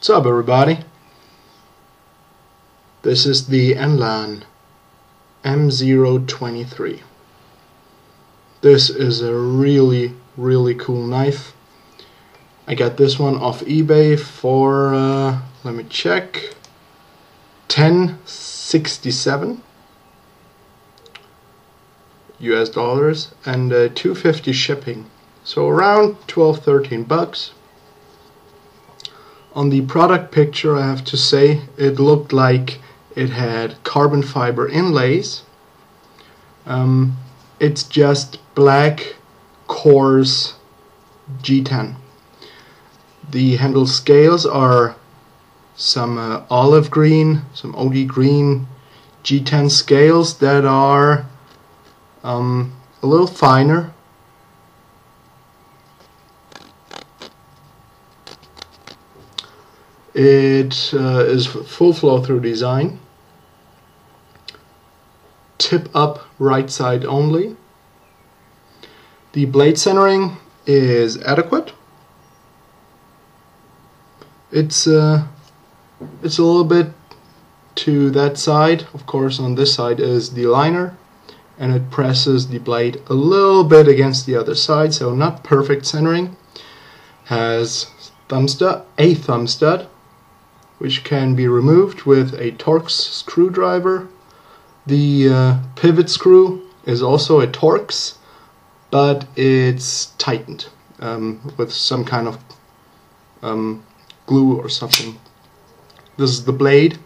What's up, everybody? This is the Enlan M023. This is a really cool knife. I got this one off eBay for, let me check, $10.67 US dollars and $2.50 shipping. So around 12-13 bucks. On the product picture, I have to say, it looked like it had carbon fiber inlays. It's just black, coarse G10. The handle scales are some olive green, some OD green G10 scales that are a little finer. It is full flow-through design, tip up right side only. The blade centering is adequate. It's a little bit to that side. Of course, on this side is the liner, and it presses the blade a little bit against the other side, so not perfect centering. Has a thumb stud, which can be removed with a Torx screwdriver. The pivot screw is also a Torx, but it's tightened with some kind of glue or something. This is the blade.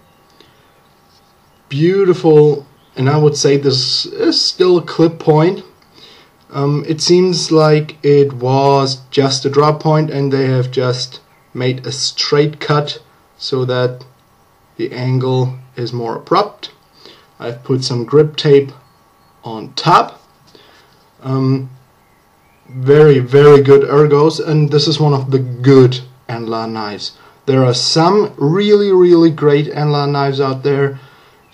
Beautiful, and I would say this is still a clip point. It seems like it was just a drop point and they have just made a straight cut so that the angle is more abrupt. I've put some grip tape on top. Very good ergos, and this is one of the good Enlan knives. There are some really great Enlan knives out there.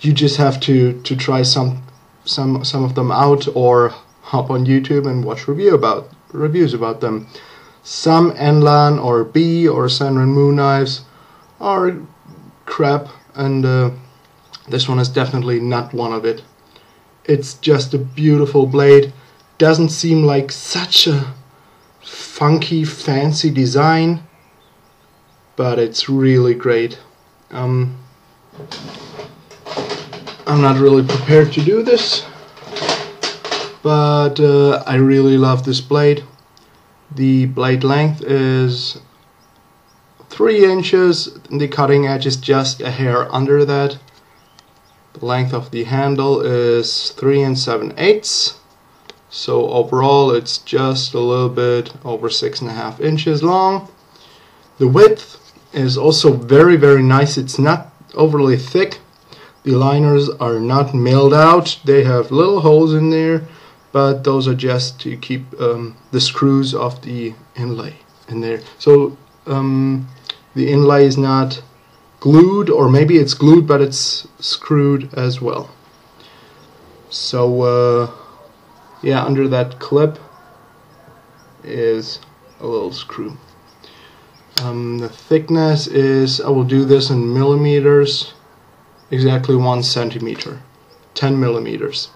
You just have to try some of them out, or hop on YouTube and watch reviews about them. Some Enlan or B or Senran Mu knives are crap, and this one is definitely not one of it. It's just a beautiful blade. Doesn't seem like such a funky, fancy design, but it's really great. I'm not really prepared to do this, but I really love this blade. The blade length is 3 inches, the cutting edge is just a hair under that. The length of the handle is 3 7/8, so overall it's just a little bit over 6.5 inches long. The width is also very nice. It's not overly thick. The liners are not milled out. They have little holes in there, but those are just to keep the screws of the inlay in there. So the inlay is not glued, or maybe it's glued but it's screwed as well. So yeah, under that clip is a little screw. The thickness is, I will do this in millimeters, exactly 1 centimeter, 10 millimeters.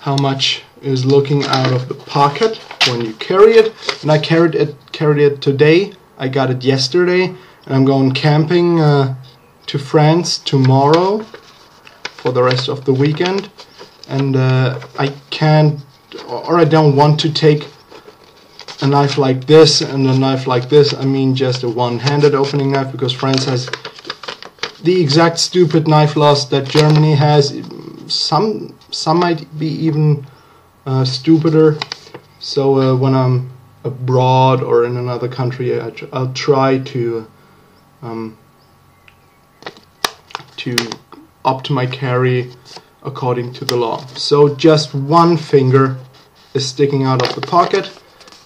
How much is looking out of the pocket when you carry it? And I carried it today. I got it yesterday, and I'm going camping to France tomorrow for the rest of the weekend. And I can't, or I don't want to take a knife like this and a knife like this. I mean just a one-handed opening knife, because France has the exact stupid knife laws that Germany has. Some might be even stupider. So when I'm abroad or in another country, I'll try to opt my carry according to the law. So just one finger is sticking out of the pocket.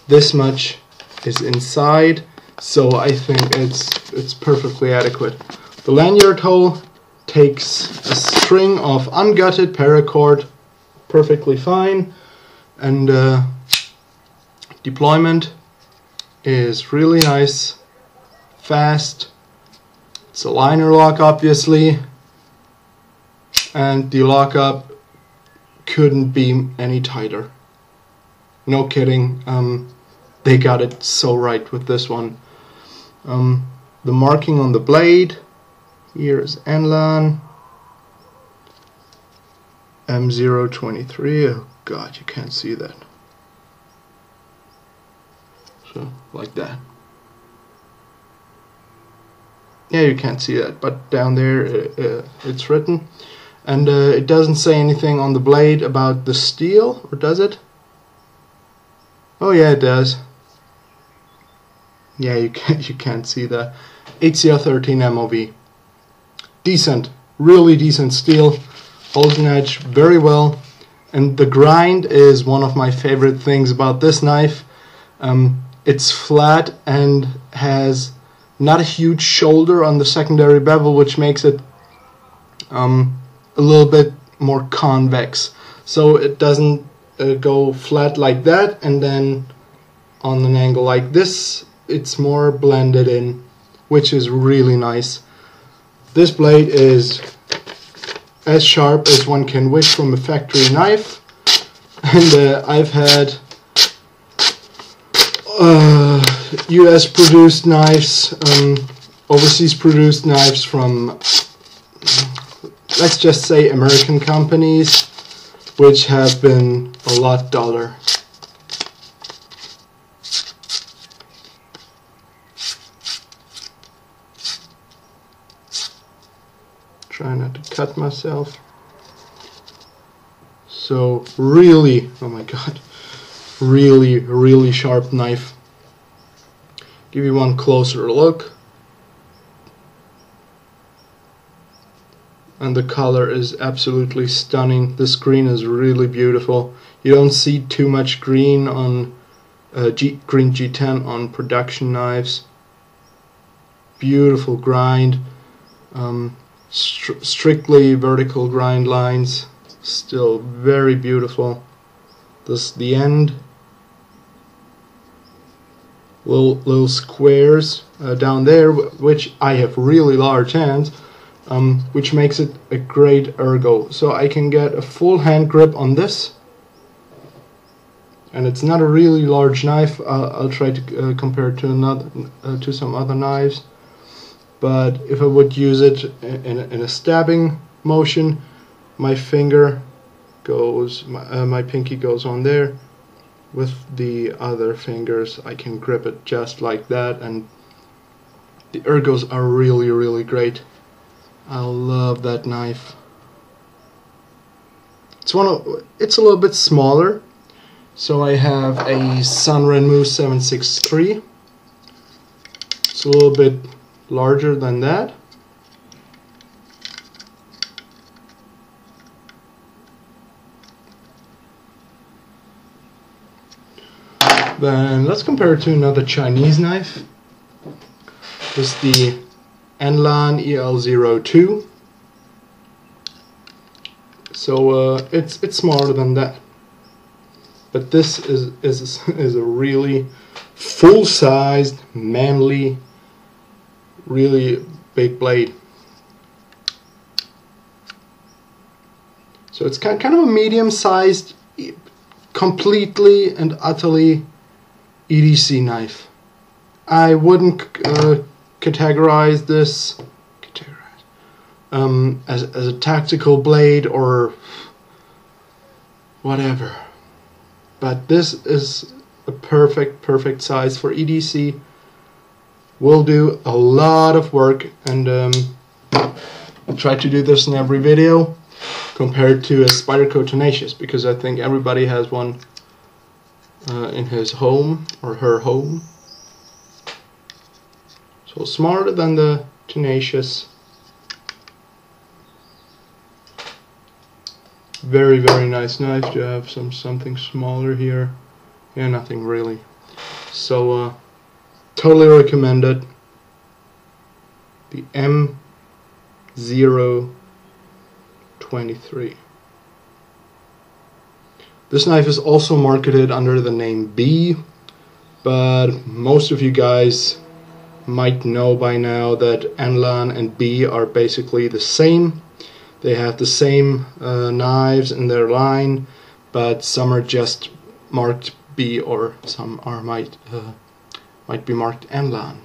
This much is inside, so I think it's perfectly adequate. The lanyard hole takes a string of ungutted paracord, perfectly fine, and deployment is really nice, fast. It's a liner lock, obviously, and the lockup couldn't be any tighter. No kidding. They got it so right with this one. The marking on the blade, here is Enlan M023. Oh god, you can't see that. So, like that. Yeah, you can't see that, but down there it's written. And it doesn't say anything on the blade about the steel, or does it? Oh yeah, it does. Yeah, you can't see that. HCR13 MOV. Decent, really decent steel. Holds an edge very well. And the grind is one of my favorite things about this knife. It's flat and has not a huge shoulder on the secondary bevel, which makes it a little bit more convex. So it doesn't go flat like that and then on an angle like this. It's more blended in, which is really nice. This blade is as sharp as one can wish from a factory knife, and I've had US produced knives, overseas produced knives from, let's just say, American companies, which have been a lot duller. Try not to cut myself. So really, oh my god, really sharp knife. Give you one closer look. And the color is absolutely stunning. This green is really beautiful. You don't see too much green on green G10 on production knives. Beautiful grind. Strictly vertical grind lines, still very beautiful. This the end, little squares down there, which I have really large hands, which makes it a great ergo. So I can get a full hand grip on this, and it's not a really large knife. I'll try to compare it to some other knives. But if I would use it in a stabbing motion, my finger goes, my pinky goes on there. With the other fingers, I can grip it just like that, and the ergos are really great. I love that knife. It's a little bit smaller, so I have a Sunrenmu 763. It's a little bit larger than that. Then let's compare it to another Chinese knife. This is the Enlan EL02. So it's smaller than that. But this is a really full-sized, manly, really big blade. So it's kind of a medium-sized, completely and utterly EDC knife. I wouldn't categorize this as a tactical blade or whatever. But this is a perfect size for EDC. Will do a lot of work, and I'll try to do this in every video compared to a Spyderco Tenacious, because I think everybody has one in his home or her home. So smarter than the Tenacious. Very nice knife. To have something smaller here. Yeah, nothing really. So totally recommend it. The M023. This knife is also marketed under the name B, but most of you guys might know by now that Enlan and B are basically the same. They have the same knives in their line, but some are just marked B, or some are might be marked Enlan.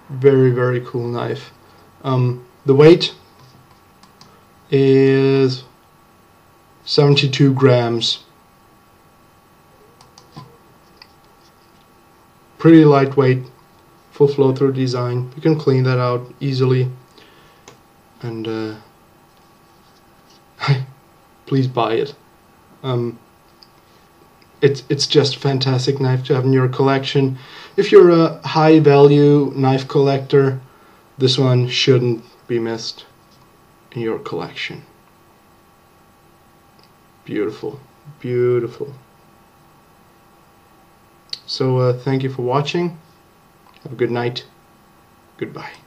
Very, very cool knife. The weight is 72 grams. Pretty lightweight, full flow through design. You can clean that out easily. And please buy it. It's just a fantastic knife to have in your collection. If you're a high value knife collector, this one shouldn't be missed in your collection. Beautiful, beautiful. So thank you for watching. Have a good night. Goodbye.